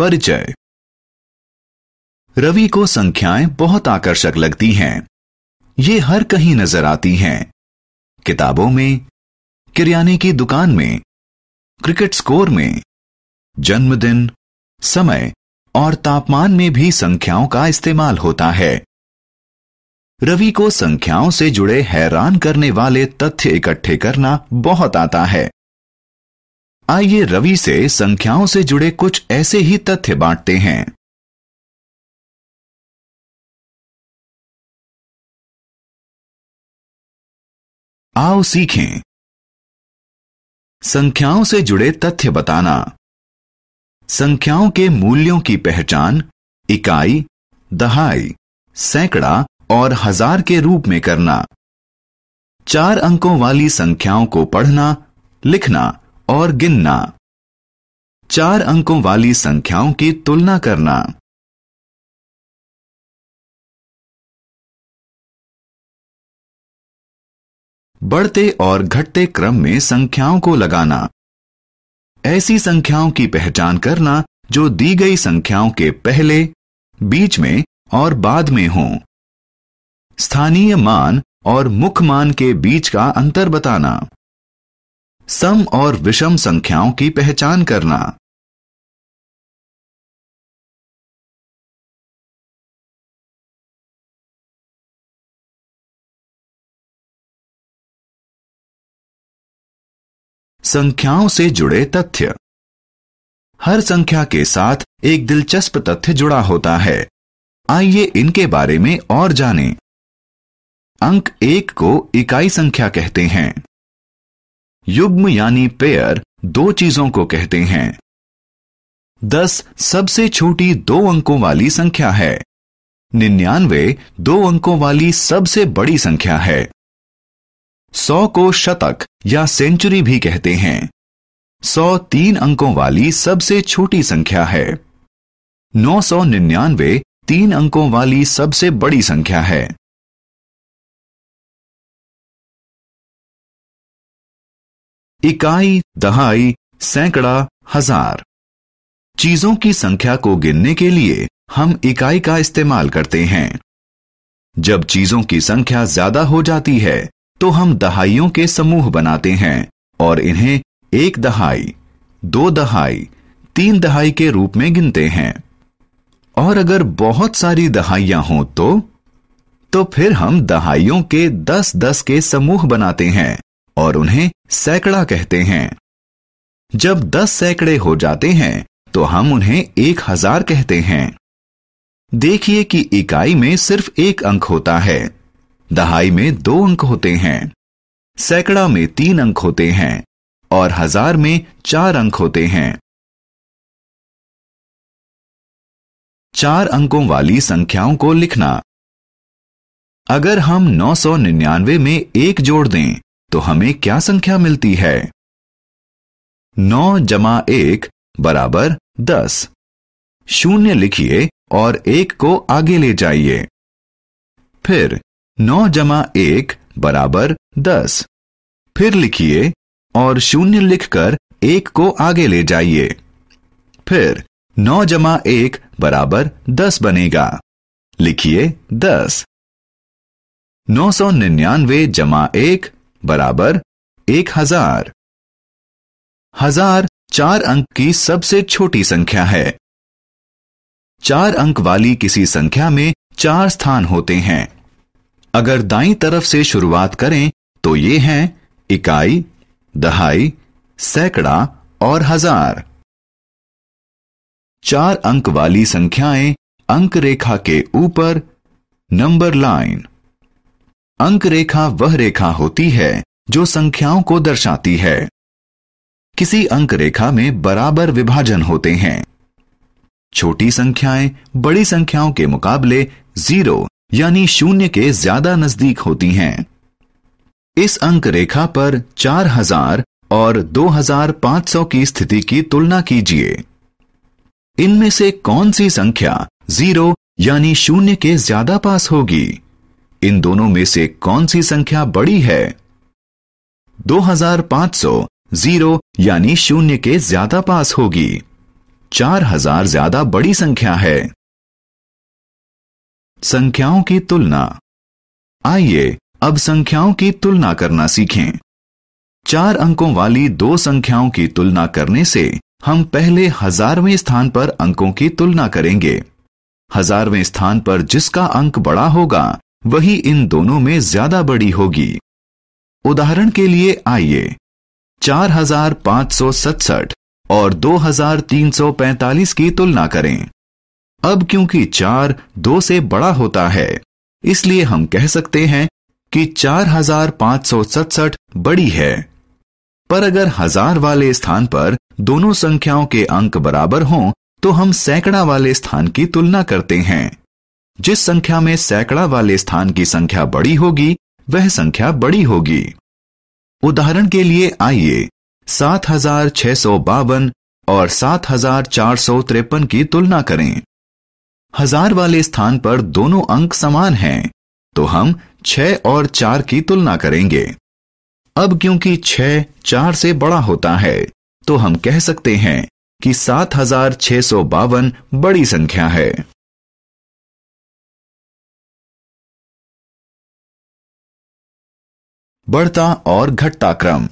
परिचय। रवि को संख्याएं बहुत आकर्षक लगती हैं। ये हर कहीं नजर आती हैं। किताबों में, किराने की दुकान में, क्रिकेट स्कोर में, जन्मदिन, समय और तापमान में भी संख्याओं का इस्तेमाल होता है। रवि को संख्याओं से जुड़े हैरान करने वाले तथ्य इकट्ठे करना बहुत आता है। आइए रवि से संख्याओं से जुड़े कुछ ऐसे ही तथ्य बांटते हैं। आओ सीखें। संख्याओं से जुड़े तथ्य बताना। संख्याओं के मूल्यों की पहचान इकाई, दहाई, सैकड़ा और हजार के रूप में करना। 4 अंकों वाली संख्याओं को पढ़ना, लिखना और गिनना। 4 अंकों वाली संख्याओं की तुलना करना। बढ़ते और घटते क्रम में संख्याओं को लगाना। ऐसी संख्याओं की पहचान करना जो दी गई संख्याओं के पहले, बीच में और बाद में हों। स्थानीय मान और मुख्य मान के बीच का अंतर बताना। सम और विषम संख्याओं की पहचान करना। संख्याओं से जुड़े तथ्य। हर संख्या के साथ एक दिलचस्प तथ्य जुड़ा होता है। आइए इनके बारे में और जानें। अंक 1 को इकाई संख्या कहते हैं। युग्म यानी पेयर 2 चीजों को कहते हैं। 10 सबसे छोटी 2 अंकों वाली संख्या है। 99 2 अंकों वाली सबसे बड़ी संख्या है। 100 को शतक या सेंचुरी भी कहते हैं। 100 3 अंकों वाली सबसे छोटी संख्या है। 999 3 अंकों वाली सबसे बड़ी संख्या है। इकाई, दहाई, सैकड़ा, हजार। चीजों की संख्या को गिनने के लिए हम इकाई का इस्तेमाल करते हैं। जब चीजों की संख्या ज्यादा हो जाती है तो हम दहाइयों के समूह बनाते हैं और इन्हें 1 दहाई, 2 दहाई, 3 दहाई के रूप में गिनते हैं। और अगर बहुत सारी दहाइयां हों तो फिर हम दहाइयों के 10-10 के समूह बनाते हैं और उन्हें सैकड़ा कहते हैं। जब 10 सैकड़े हो जाते हैं तो हम उन्हें 1000 कहते हैं। देखिए कि इकाई में सिर्फ 1 अंक होता है, दहाई में 2 अंक होते हैं, सैकड़ा में 3 अंक होते हैं और हजार में 4 अंक होते हैं। 4 अंकों वाली संख्याओं को लिखना। अगर हम 999 में 1 जोड़ दें तो हमें क्या संख्या मिलती है? 9 जमा 1 बराबर 10। 0 लिखिए और 1 को आगे ले जाइए। फिर 9 जमा 1 बराबर 10। फिर लिखिए और 0 लिखकर 1 को आगे ले जाइए। फिर 9 जमा 1 बराबर 10 बनेगा। लिखिए 10। 999 जमा 1 बराबर 1000। 1000 4 अंक की सबसे छोटी संख्या है। 4 अंक वाली किसी संख्या में 4 स्थान होते हैं। अगर दाईं तरफ से शुरुआत करें तो ये हैं इकाई, दहाई, सैकड़ा और हजार। 4 अंक वाली संख्याएं अंक रेखा के ऊपर, नंबर लाइन। अंक रेखा वह रेखा होती है जो संख्याओं को दर्शाती है। किसी अंक रेखा में बराबर विभाजन होते हैं। छोटी संख्याएं बड़ी संख्याओं के मुकाबले 0 यानी 0 के ज्यादा नजदीक होती हैं। इस अंक रेखा पर 4000 और 2500 की स्थिति की तुलना कीजिए। इनमें से कौन सी संख्या 0 यानी 0 के ज्यादा पास होगी? इन दोनों में से कौन सी संख्या बड़ी है? 2500 0 यानी 0 के ज्यादा पास होगी। 4000 ज्यादा बड़ी संख्या है। संख्याओं की तुलना। आइए अब संख्याओं की तुलना करना सीखें। 4 अंकों वाली दो संख्याओं की तुलना करने से हम पहले 1000वें स्थान पर अंकों की तुलना करेंगे। 1000वें स्थान पर जिसका अंक बड़ा होगा वही इन दोनों में ज्यादा बड़ी होगी। उदाहरण के लिए आइए 4567 और 2345 की तुलना करें। अब क्योंकि 4 2 से बड़ा होता है, इसलिए हम कह सकते हैं कि 4567 बड़ी है। पर अगर 1000 वाले स्थान पर दोनों संख्याओं के अंक बराबर हों तो हम सैकड़ा वाले स्थान की तुलना करते हैं। जिस संख्या में सैकड़ा वाले स्थान की संख्या बड़ी होगी वह संख्या बड़ी होगी। उदाहरण के लिए आइए 7652 और 7453 की तुलना करें। 1000 वाले स्थान पर दोनों अंक समान हैं, तो हम 6 और 4 की तुलना करेंगे। अब क्योंकि 6 4 से बड़ा होता है, तो हम कह सकते हैं कि 7652 बड़ी संख्या है। बढ़ता और घटता क्रम।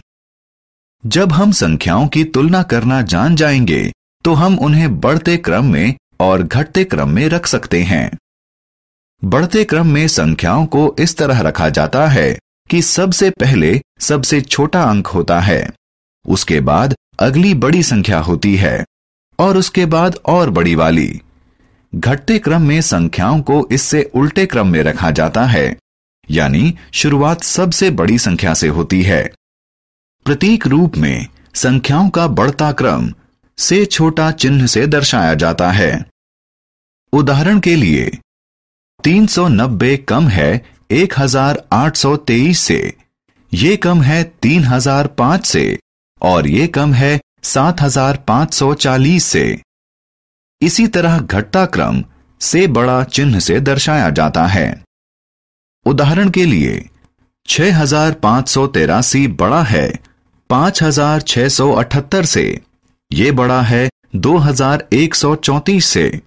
जब हम संख्याओं की तुलना करना जान जाएंगे तो हम उन्हें बढ़ते क्रम में और घटते क्रम में रख सकते हैं। बढ़ते क्रम में संख्याओं को इस तरह रखा जाता है कि सबसे पहले सबसे छोटा अंक होता है, उसके बाद अगली बड़ी संख्या होती है और उसके बाद और बड़ी वाली। घटते क्रम में संख्याओं को इससे उल्टे क्रम में रखा जाता है, यानी शुरुआत सबसे बड़ी संख्या से होती है। प्रतीक रूप में संख्याओं का बढ़ता क्रम से छोटा चिन्ह से दर्शाया जाता है। उदाहरण के लिए 390 कम है 1823 से, ये कम है 3005 से और ये कम है 7540 से। इसी तरह घटता क्रम से बड़ा चिन्ह से दर्शाया जाता है। उदाहरण के लिए 6583 बड़ा है 5678 से, ये बड़ा है 2134 से,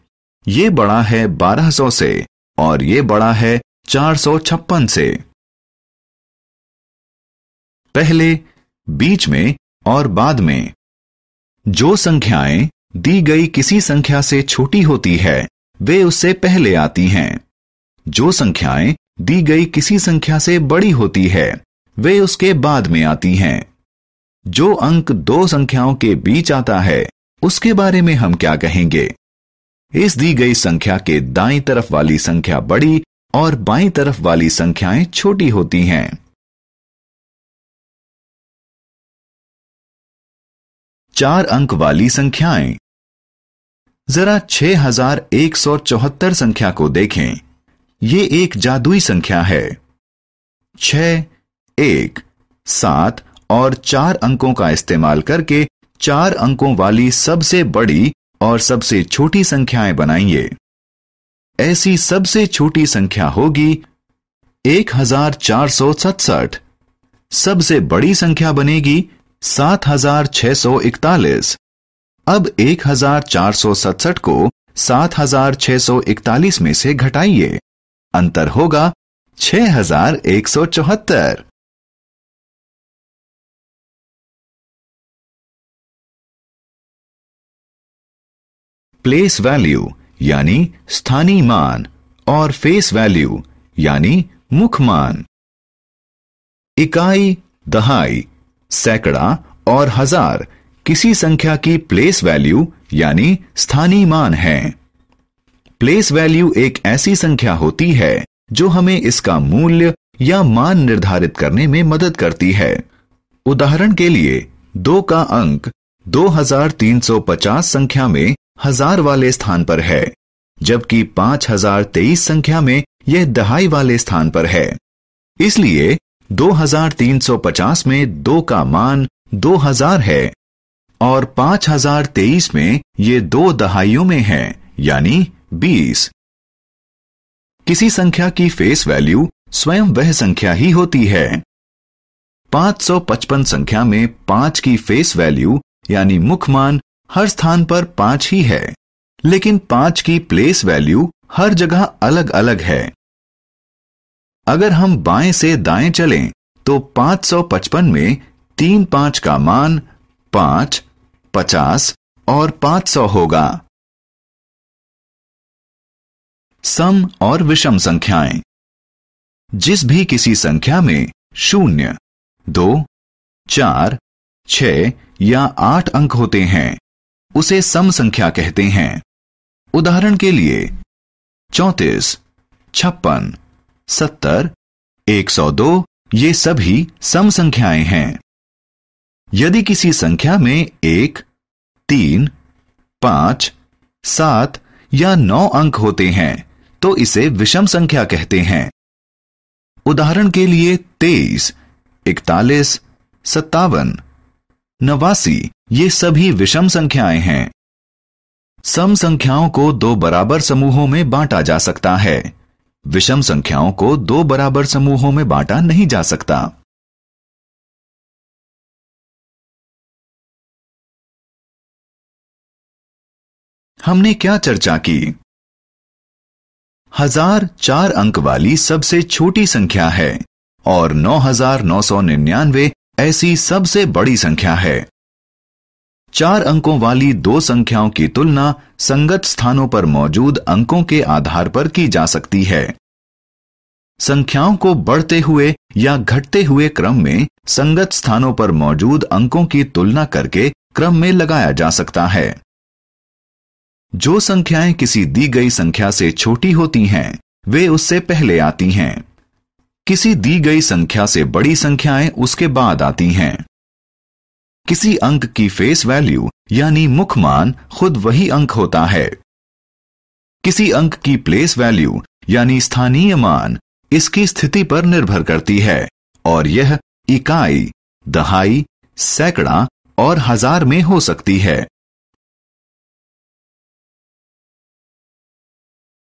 ये बड़ा है 1200 से और ये बड़ा है 456 से। पहले, बीच में और बाद में। जो संख्याएं दी गई किसी संख्या से छोटी होती है वे उससे पहले आती हैं। जो संख्याएं दी गई किसी संख्या से बड़ी होती है वे उसके बाद में आती हैं। जो अंक दो संख्याओं के बीच आता है उसके बारे में हम क्या कहेंगे? इस दी गई संख्या के दाईं तरफ वाली संख्या बड़ी और बाईं तरफ वाली संख्याएं छोटी होती हैं। चार अंक वाली संख्याएं। जरा 6174 संख्या को देखें। ये एक जादुई संख्या है। 6, 1, 7 और 4 अंकों का इस्तेमाल करके 4 अंकों वाली सबसे बड़ी और सबसे छोटी संख्याएं बनाइए। ऐसी सबसे छोटी संख्या होगी 1467। सबसे बड़ी संख्या बनेगी 7641। अब 1467 को 7641 में से घटाइए। अंतर होगा 6174। प्लेस वैल्यू यानी स्थानीय मान और फेस वैल्यू यानी मुख मान। इकाई, दहाई, सैकड़ा और हजार किसी संख्या की प्लेस वैल्यू यानी स्थानीय मान है। प्लेस वैल्यू एक ऐसी संख्या होती है जो हमें इसका मूल्य या मान निर्धारित करने में मदद करती है। उदाहरण के लिए 2 का अंक 2350 संख्या में हजार वाले स्थान पर है, जबकि 5023 संख्या में यह दहाई वाले स्थान पर है। इसलिए 2350 में 2 का मान 2000 है और 5023 में ये 2 दहाइयों में है, यानी 20। किसी संख्या की फेस वैल्यू स्वयं वह संख्या ही होती है। 555 संख्या में 5 की फेस वैल्यू यानी मुख मान हर स्थान पर 5 ही है, लेकिन 5 की प्लेस वैल्यू हर जगह अलग अलग है। अगर हम बाएं से दाएं चलें तो 555 में 3 5 का मान 5, 50 और 500 होगा। सम और विषम संख्याएं। जिस भी किसी संख्या में 0, 2, 4, 6 या 8 अंक होते हैं उसे सम संख्या कहते हैं। उदाहरण के लिए 34, 56, 70, 102 ये सभी सम संख्याएं हैं। यदि किसी संख्या में 1, 3, 5, 7 या 9 अंक होते हैं तो इसे विषम संख्या कहते हैं। उदाहरण के लिए 23, 41, 57, 89 ये सभी विषम संख्याएं हैं। सम संख्याओं को 2 बराबर समूहों में बांटा जा सकता है। विषम संख्याओं को 2 बराबर समूहों में बांटा नहीं जा सकता। हमने क्या चर्चा की? 1000 4 अंक वाली सबसे छोटी संख्या है और 9999 ऐसी सबसे बड़ी संख्या है। 4 अंकों वाली 2 संख्याओं की तुलना संगत स्थानों पर मौजूद अंकों के आधार पर की जा सकती है। संख्याओं को बढ़ते हुए या घटते हुए क्रम में संगत स्थानों पर मौजूद अंकों की तुलना करके क्रम में लगाया जा सकता है। जो संख्याएं किसी दी गई संख्या से छोटी होती हैं, वे उससे पहले आती हैं। किसी दी गई संख्या से बड़ी संख्याएं उसके बाद आती हैं। किसी अंक की फेस वैल्यू यानी मुख मान खुद वही अंक होता है। किसी अंक की प्लेस वैल्यू यानी स्थानीय मान इसकी स्थिति पर निर्भर करती है और यह इकाई, दहाई, सैकड़ा और हजार में हो सकती है।